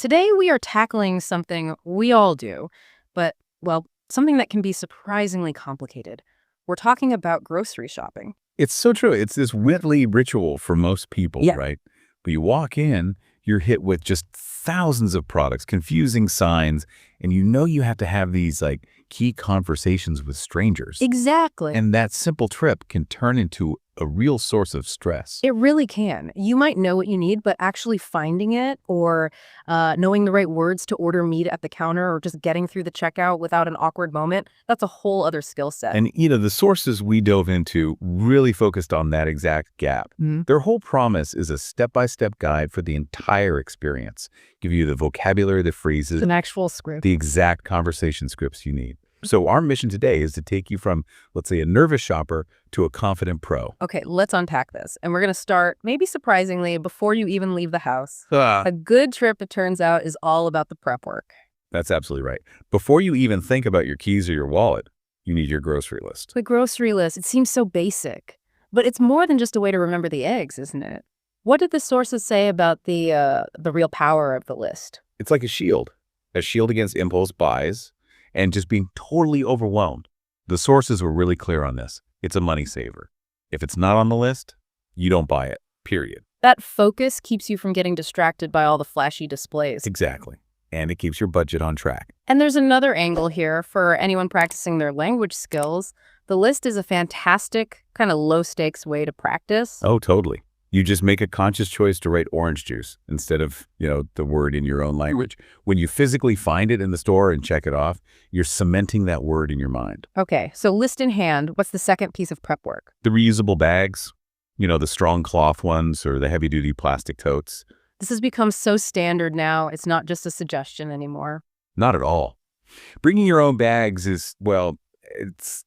Today we are tackling something we all do, but, well, something that can be surprisingly complicated. We're talking about grocery shopping. It's so true. It's this weekly ritual for most people, Yeah. right? But you walk in, you're hit with just thousands of products, confusing signs, and you have to have these key conversations with strangers. Exactly. And that simple trip can turn into a real source of stress. It really can. You might know what you need, but actually finding it or knowing the right words to order meat at the counter or just getting through the checkout without an awkward moment, that's a whole other skill set. And, the sources we dove into really focused on that exact gap. Their whole promise is a step-by-step guide for the entire experience. Give you the vocabulary, the phrases, An actual script. the exact conversation scripts you need. So our mission today is to take you from, let's say, a nervous shopper to a confident pro. Okay, let's unpack this. And we're going to start, maybe surprisingly, before you even leave the house. Ah, A good trip, it turns out, is all about the prep work. that's absolutely right. Before you even think about your keys or your wallet, you need your grocery list. The grocery list, it seems so basic. But it's more than just a way to remember the eggs, isn't it? What did the sources say about the real power of the list? It's like a shield against impulse buys and just being totally overwhelmed. The sources were really clear on this. It's a money saver. If it's not on the list, you don't buy it, period. That focus keeps you from getting distracted by all the flashy displays. Exactly. And it keeps your budget on track. And there's another angle here for anyone practicing their language skills. The list is a fantastic, kind of low-stakes way to practice. Oh, totally. You just make a conscious choice to write orange juice instead of, the word in your own language. When you physically find it in the store and check it off, you're cementing that word in your mind. Okay, so list in hand, what's the second piece of prep work? The reusable bags, the strong cloth ones or the heavy-duty plastic totes. This has become so standard now, it's not just a suggestion anymore. Not at all. Bringing your own bags is, it's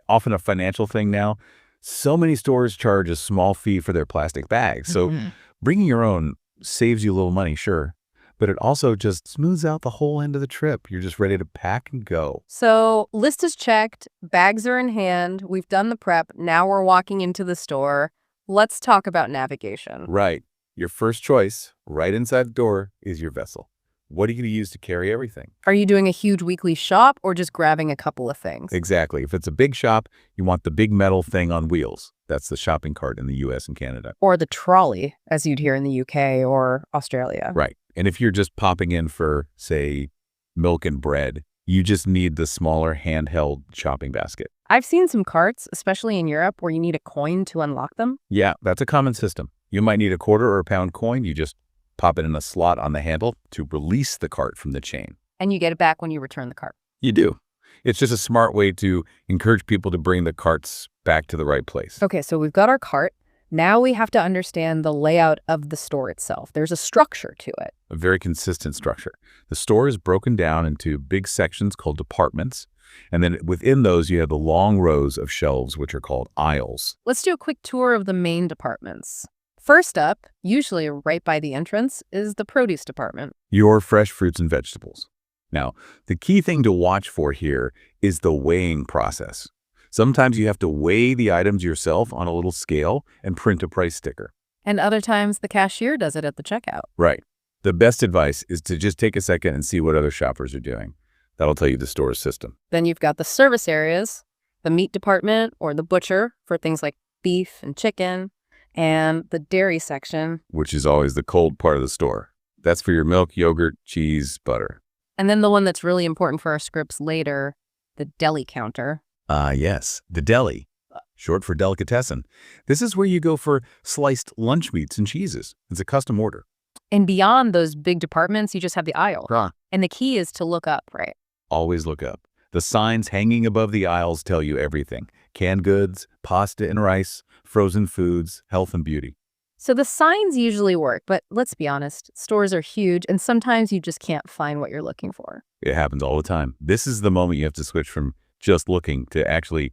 often a financial thing now. So many stores charge a small fee for their plastic bags. So bringing your own saves you a little money, sure, but it also just smooths out the whole end of the trip. You're just ready to pack and go. So list is checked, bags are in hand, we've done the prep, now we're walking into the store. Let's talk about navigation. Right. Your first choice, right inside the door, is your vessel. What are you going to use to carry everything? Are you doing a huge weekly shop or just grabbing a couple of things? Exactly. If it's a big shop, you want the big metal thing on wheels. That's the shopping cart in the US and Canada. Or the trolley, as you'd hear in the UK or Australia. Right. And if you're just popping in for, say, milk and bread, you just need the smaller handheld shopping basket. I've seen some carts, especially in Europe, where you need a coin to unlock them. Yeah, that's a common system. You might need a quarter or a pound coin. You just pop it in a slot on the handle to release the cart from the chain. And you get it back when you return the cart. You do. It's just a smart way to encourage people to bring the carts back to the right place. Okay, so we've got our cart. Now we have to understand the layout of the store itself. There's a structure to it. A very consistent structure. The store is broken down into big sections called departments. And then within those, you have the long rows of shelves, which are called aisles. Let's do a quick tour of the main departments. First up, usually right by the entrance, is the produce department. Your fresh fruits and vegetables. Now, the key thing to watch for here is the weighing process. Sometimes you have to weigh the items yourself on a little scale and print a price sticker. And other times the cashier does it at the checkout. Right. The best advice is to just take a second and see what other shoppers are doing. That'll tell you the store's system. Then you've got the service areas, the meat department or the butcher for things like beef and chicken, and the dairy section. Which is always the cold part of the store. That's for your milk, yogurt, cheese, butter. And then the one that's really important for our scripts later, the deli counter. Yes, the deli, short for delicatessen. This is where you go for sliced lunch meats and cheeses. It's a custom order. And beyond those big departments, you just have the aisle. Huh. And the key is to look up, right? Always look up. The signs hanging above the aisles tell you everything. Canned goods, pasta and rice, frozen foods, health and beauty. So the signs usually work, but let's be honest, stores are huge and sometimes you just can't find what you're looking for. It happens all the time. This is the moment you have to switch from just looking to actually,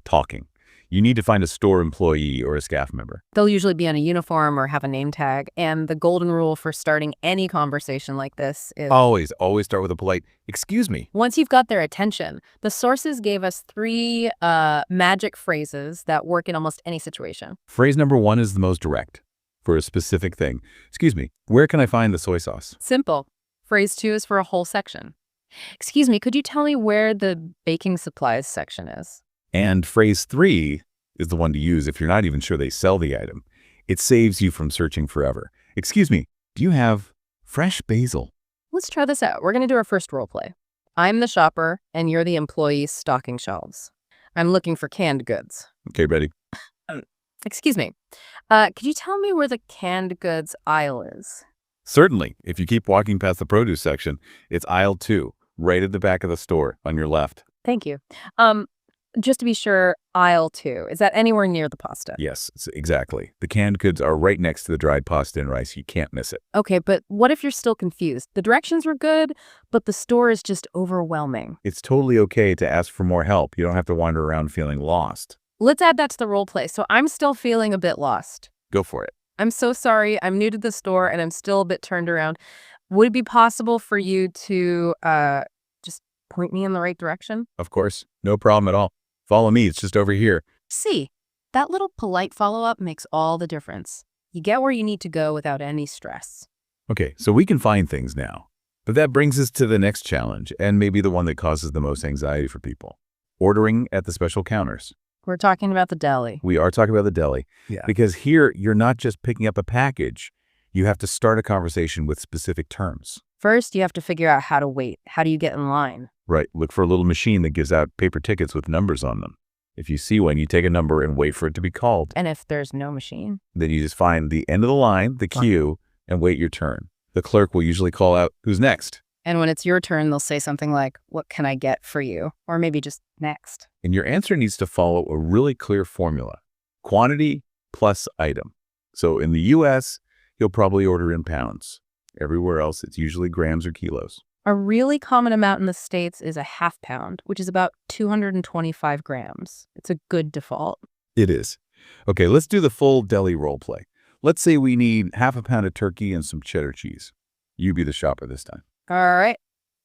talking. You need to find a store employee or a staff member. They'll usually be on a uniform or have a name tag. And the golden rule for starting any conversation like this is Always start with a polite, "Excuse me." once you've got their attention. The sources gave us 3 magic phrases that work in almost any situation. Phrase number 1 is the most direct. for a specific thing. Excuse me, where can I find the soy sauce? Simple. Phrase 2 is for a whole section. Excuse me, could you tell me where the baking supplies section is? And phrase 3 is the one to use if you're not even sure they sell the item. It saves you from searching forever. Excuse me, do you have fresh basil? Let's try this out. We're going to do our first role play. I'm the shopper, and you're the employee stocking shelves. I'm looking for canned goods. Okay, ready? Excuse me. Could you tell me where the canned goods aisle is? Certainly. If you keep walking past the produce section, it's aisle 2, right at the back of the store on your left. Thank you. Just to be sure, aisle 2. Is that anywhere near the pasta? Yes, exactly. The canned goods are right next to the dried pasta and rice. You can't miss it. Okay, but what if you're still confused? The directions were good, but the store is just overwhelming. It's totally okay to ask for more help. You don't have to wander around feeling lost. Let's add that to the role play. So I'm still feeling a bit lost. Go for it. I'm so sorry. I'm new to the store and I'm still a bit turned around. Would it be possible for you to just point me in the right direction? Of course. No problem at all. Follow me. It's just over here. See, that little polite follow-up makes all the difference. You get where you need to go without any stress. Okay, so we can find things now. But that brings us to the next challenge, and maybe the one that causes the most anxiety for people. Ordering at the special counters. We're talking about the deli. We are talking about the deli. Yeah. Because here, you're not just picking up a package. You have to start a conversation with specific terms. First, you have to figure out how to wait. How do you get in line? Right. Look for a little machine that gives out paper tickets with numbers on them. If you see one, you take a number and wait for it to be called. And if there's no machine? Then you just find the end of the line, the queue, and wait your turn. The clerk will usually call out, "Who's next?" And when it's your turn, they'll say something like, "What can I get for you?" Or maybe just "next." And your answer needs to follow a really clear formula. Quantity plus item. So in the US, you'll probably order in pounds. Everywhere else, it's usually grams or kilos. A really common amount in the States is a half pound, which is about 225 grams. It's a good default. It is. Okay, let's do the full deli role play. Let's say we need half a pound of turkey and some cheddar cheese. You be the shopper this time. All right,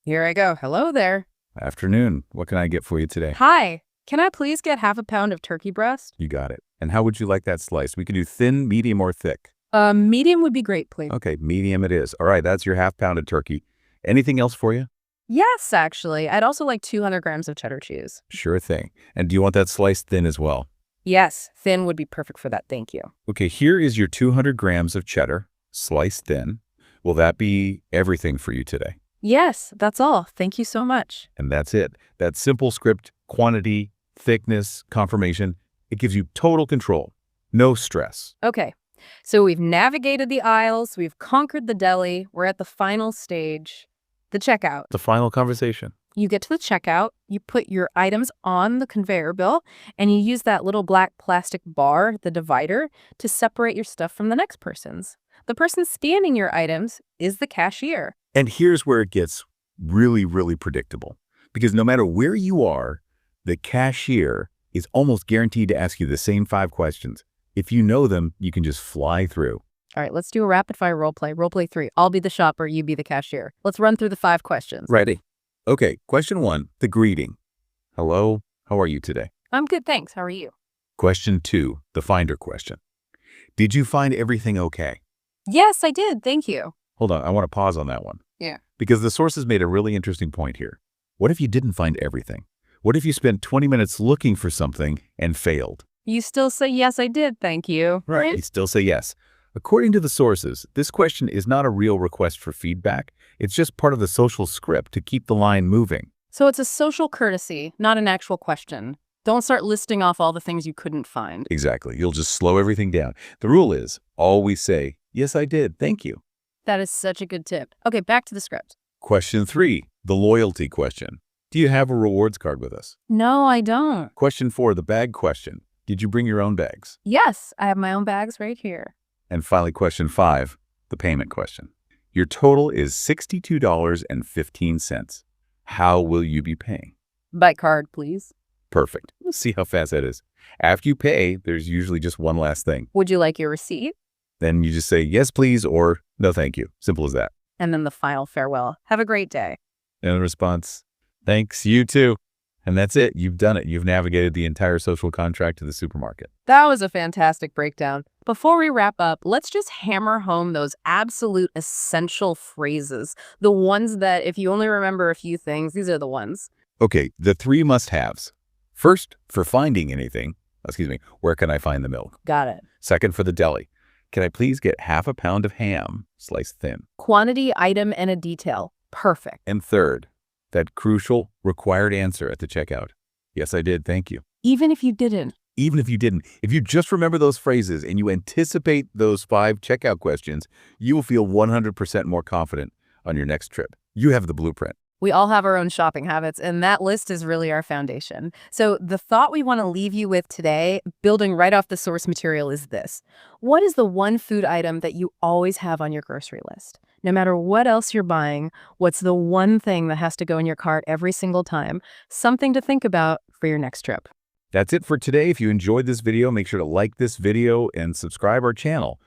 here I go. Hello there. Afternoon. What can I get for you today? Hi, can I please get half a pound of turkey breast? You got it. And how would you like that sliced? We can do thin, medium, or thick. Medium would be great, please. Okay, medium it is. All right, that's your half pound of turkey. Anything else for you? Yes, actually. I'd also like 200 grams of cheddar cheese. Sure thing. And do you want that sliced thin as well? Yes, thin would be perfect for that. Thank you. Okay, here is your 200 grams of cheddar, sliced thin. Will that be everything for you today? Yes, that's all. Thank you so much. And that's it. That simple script, quantity, thickness, confirmation, it gives you total control. No stress. Okay, so we've navigated the aisles, we've conquered the deli, we're at the final stage, the checkout. The final conversation. You get to the checkout, you put your items on the conveyor belt, and you use that little black plastic bar, the divider, to separate your stuff from the next person's. The person scanning your items is the cashier. And here's where it gets really, really predictable. Because no matter where you are, the cashier is almost guaranteed to ask you the same 5 questions. If you know them, you can just fly through. All right, let's do a rapid fire role play. Role play 3. I'll be the shopper, you be the cashier. Let's run through the 5 questions. Ready? Okay, question 1, the greeting. Hello, how are you today? I'm good, thanks. How are you? Question 2, the finder question. Did you find everything okay? Yes, I did. Thank you. Hold on, I want to pause on that one. Yeah. Because the sources made a really interesting point here. What if you didn't find everything? What if you spent 20 minutes looking for something and failed? You still say, yes, I did. Thank you. Right. You still say yes. According to the sources, this question is not a real request for feedback. It's just part of the social script to keep the line moving. So it's a social courtesy, not an actual question. Don't start listing off all the things you couldn't find. Exactly. You'll just slow everything down. The rule is always say, yes, I did. Thank you. That is such a good tip. Okay, back to the script. Question 3, the loyalty question. Do you have a rewards card with us? No, I don't. Question 4, the bag question. Did you bring your own bags? Yes, I have my own bags right here. And finally, question 5, the payment question. Your total is $62.15. How will you be paying? By card, please. Perfect. Let's see how fast that is. After you pay, there's usually just one last thing. Would you like your receipt? Then you just say, yes, please, or no, thank you. Simple as that. And then the final farewell. Have a great day. And the response, thanks, you too. And that's it. You've done it. You've navigated the entire social contract to the supermarket. That was a fantastic breakdown. Before we wrap up, let's just hammer home those absolute essential phrases. The ones that, if you only remember a few things, these are the ones. Okay, the 3 must-haves. First, for finding anything, where can I find the milk? Got it. Second, for the deli, can I please get half a pound of ham, sliced thin? Quantity, item, and a detail. Perfect. And third, that crucial, required answer at the checkout. Yes, I did, thank you. Even if you didn't. Even if you didn't, if you just remember those phrases and you anticipate those 5 checkout questions, you will feel 100% more confident on your next trip. You have the blueprint. We all have our own shopping habits, and that list is really our foundation. So the thought we want to leave you with today, building right off the source material, is this. What is the one food item that you always have on your grocery list? No matter what else you're buying, what's the one thing that has to go in your cart every single time? Something to think about for your next trip. That's it for today. If you enjoyed this video, make sure to like this video and subscribe our channel